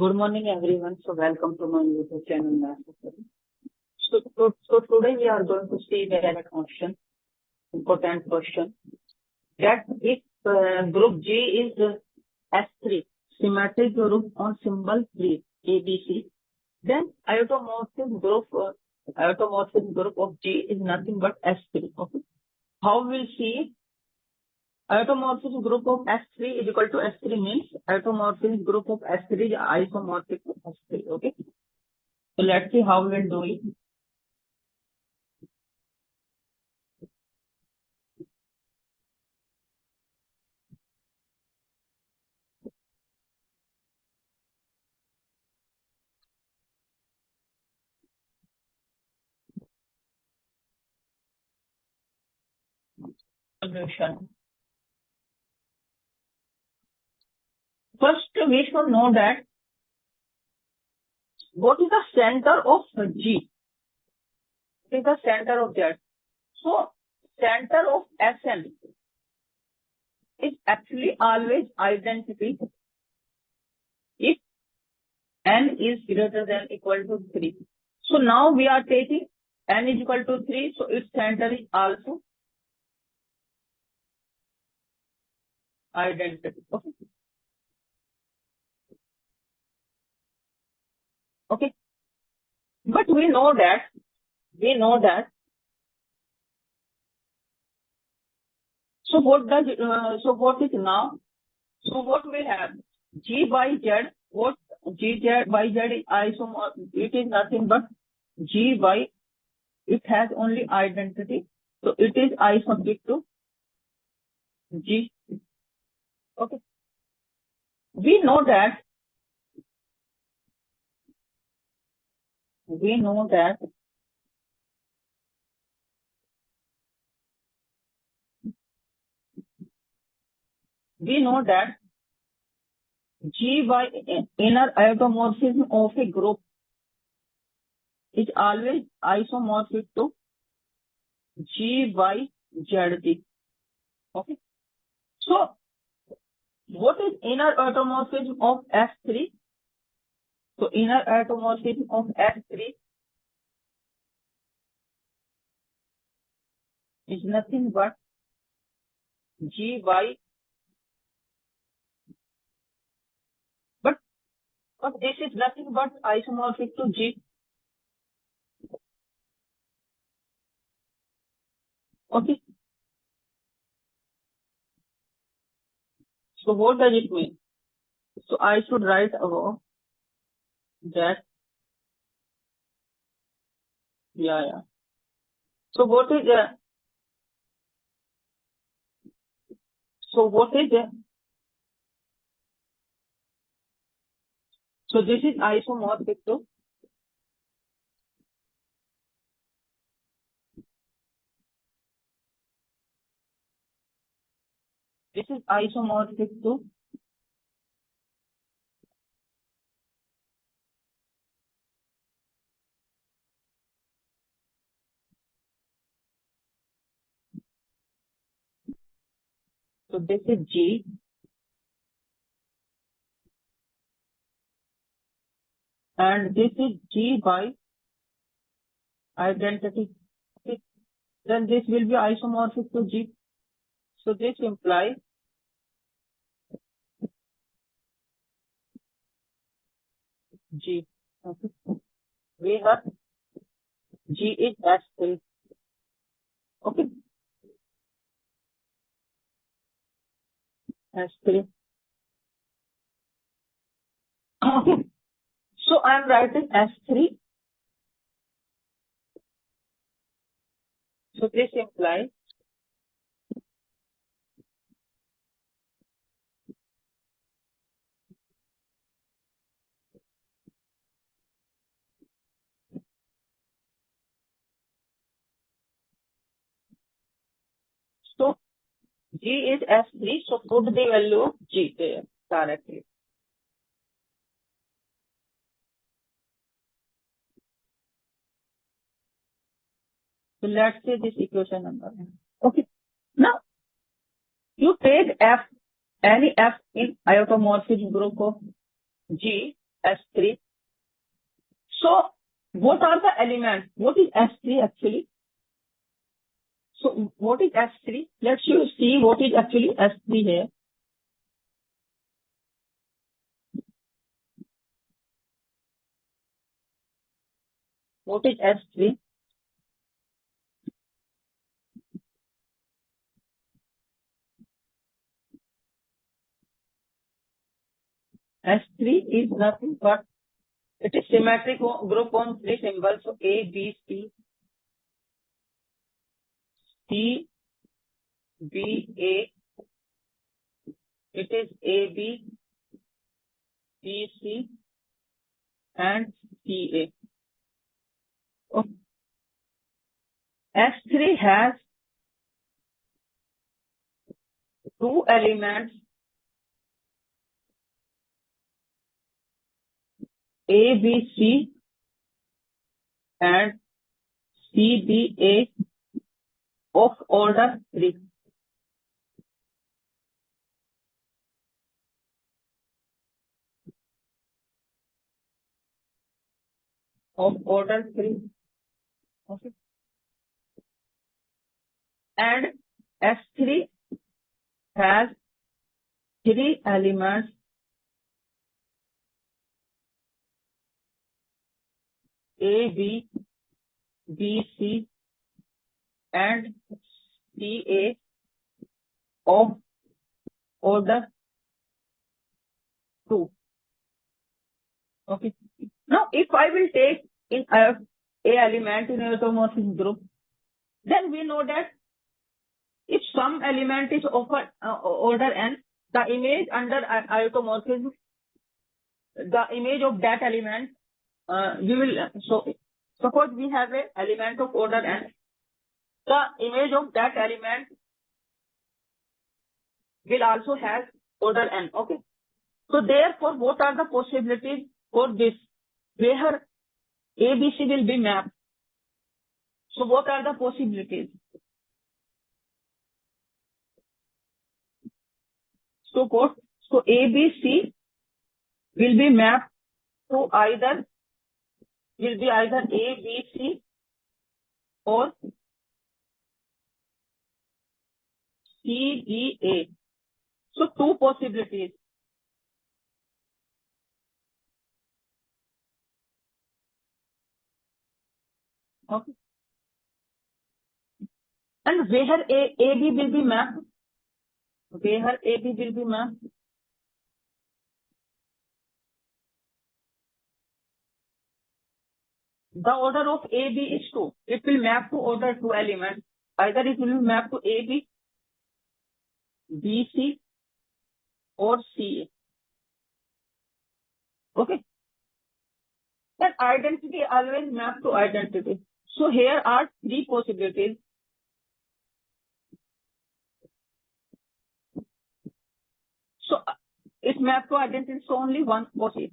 Good morning, everyone. So welcome to my YouTube channel, Master Study. So today we are going to see the question, important question, that if group G is S3, symmetric group on symbol 3, ABC, then isomorphic group of G is nothing but S3. Okay. How we'll see? Isomorphic group of S3 is equal to S3 means isomorphic group of S3 is isomorphic of S3. Okay. So let's see how we'll do it. Solution. First, we should know that what is the center of G? What is the center of Z? So, center of Sn is actually always identity if n is greater than equal to 3. So, now we are taking n is equal to 3, so its center is also identity. Okay. Okay. But we know that, so what is now? So what we have? G by Z, what G by Z is isomorphic, it is nothing but G by, it has only identity, so it is isomorphic to G. Okay. We know that G by inner isomorphism of a group is always isomorphic to G by ZD. Okay. So, what is inner isomorphism of S3? So, inner isomorphism of S3 is nothing but G by, but this is nothing but isomorphic to G. Okay. So what does it mean? So I should write above that. Yeah. So what is so this is isomorphic to so this is G and this is G by identity. Okay. Then this will be isomorphic to G. So this implies G. Okay. We have G is S3. Okay. S3. Okay. So I am writing S3. So this implies so G is S3. So put the value of G there directly. So let's say this equation number. Okay. Now you take F, any F in isomorphic group of G. S3. So what are the elements? What is S3 actually? So what is S3? Let's see what is actually S3 here. What is S3? S3 is nothing but it is symmetric group on three symbols. So A, B, C, C, B, A. It is A, B, B, C, and C, A. Okay. S3 has two elements, A, B, C, and C, B, A of order 3. Of order 3. Okay. And S3 has three elements, A, B, B, C, and C, A of order 2. Okay. Now, if I will take in a element in automorphism group, then we know that if some element is of order n, the image under automorphism, the image of that element, we will, so suppose we have a element of order n, the image of that element will also have order n. Okay. So therefore, what are the possibilities for this? Where ABC will be mapped. So what are the possibilities? So what? So ABC will be mapped to either ABC or CBA. So two possibilities. Okay. And where AB will be mapped? Where AB will be mapped? The order of AB is 2. It will map to order 2 elements. Either it will map to AB, BC, or CA. Okay. Then identity always map to identity. So here are three possibilities. So it maps to identity, so only one possible.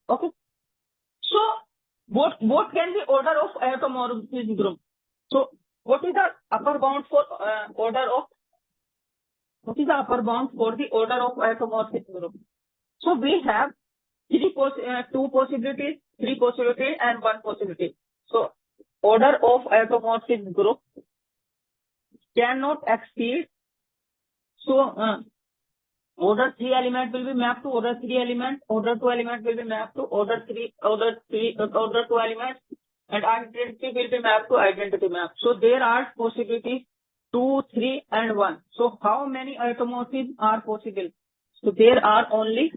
Okay. So what can be order of automorphism group? So what is the upper bound for order of? What is the upper bound for the order of automorphism group? So we have two possibilities, three possibilities, and one possibility. So order of automorphism group cannot exceed. So order 3 element will be mapped to order 3 element, order 2 element will be mapped to order 2 elements, and identity will be mapped to identity map. So there are possibilities 2, 3, and 1. So how many automorphisms are possible? So there are only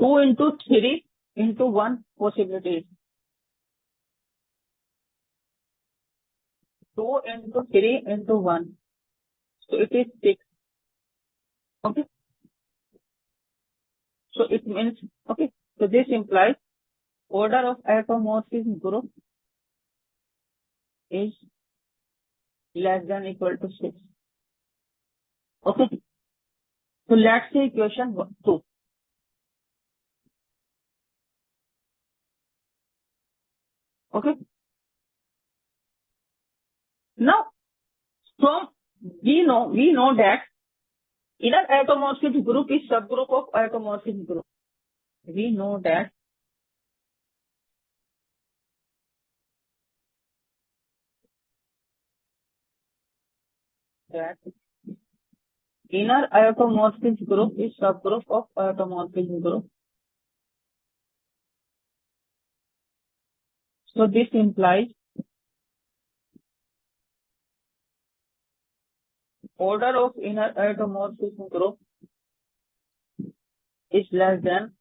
2 into 3 into 1 possibilities. 2 into 3 into 1. So it is 6. Okay. So it means, okay. So this implies order of automorphism group is less than equal to 6. Okay. So let's see equation 2. Okay. Now, from we know that Inner automorphic group is subgroup of automorphic group. We know that inner automorphic group is subgroup of automorphic group. So this implies order of inner automorphic group is less than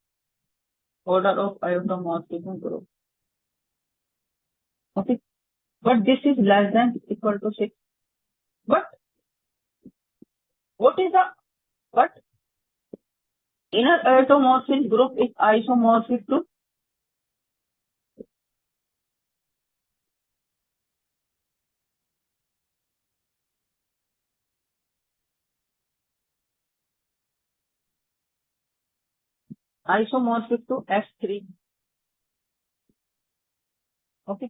order of automorphic group. Okay, but this is less than equal to 6. But what is the but inner automorphic group is isomorphic to S3. Okay,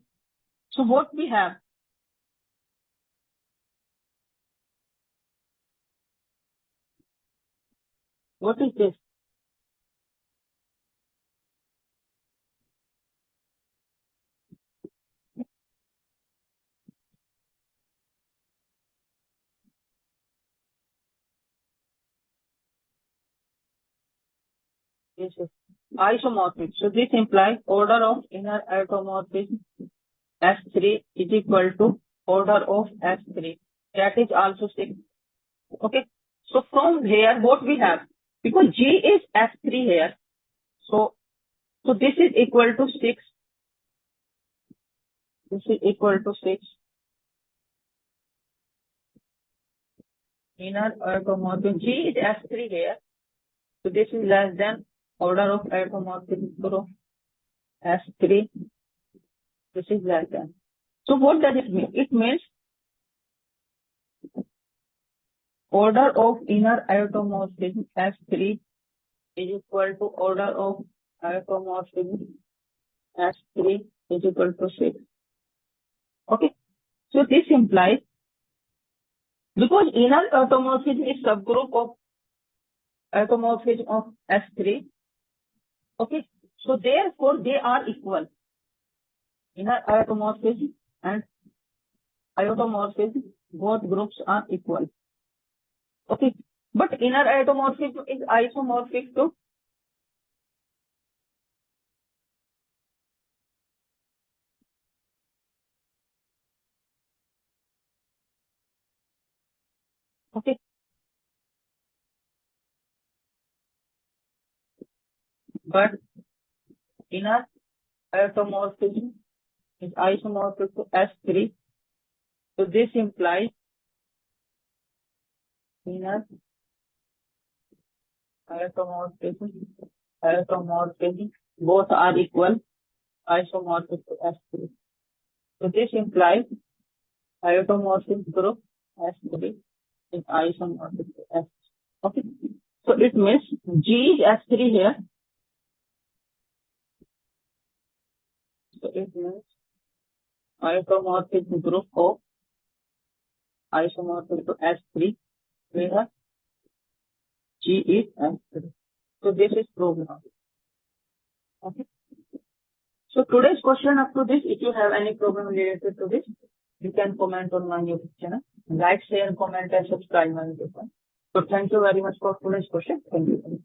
so what we have? What is this? This is isomorphic. So this implies order of inner automorphic S3 is equal to order of S3. That is also 6. Okay. So from here, what we have? Because G is S3 here. So this is equal to 6. This is equal to 6. Inner automorphic G is S3 here. So this is less than order of automorphic group S3. This is less than. So what does it mean? It means order of inner automorphic S3 is equal to order of automorphic S3 is equal to 6. Okay. So this implies because inner automorphism is subgroup of automorphism of S3. Okay. So therefore they are equal. Inner automorphism and automorphism, both groups are equal. Okay. But inner automorphism is isomorphic to okay. But inner automorphism is isomorphic to S3. So this implies inner automorphism, both are equal, isomorphic to S3. So this implies automorphic group S3 is isomorphic to S3. Okay. So it means G is S3 here. So it means automorphic group of isomorphic to S3 where G is S3. So this is proved now. Okay. So today's question up to this, if you have any problem related to this, you can comment on my YouTube channel. Like, share, comment, and subscribe my YouTube channel. So thank you very much for today's question. Thank you.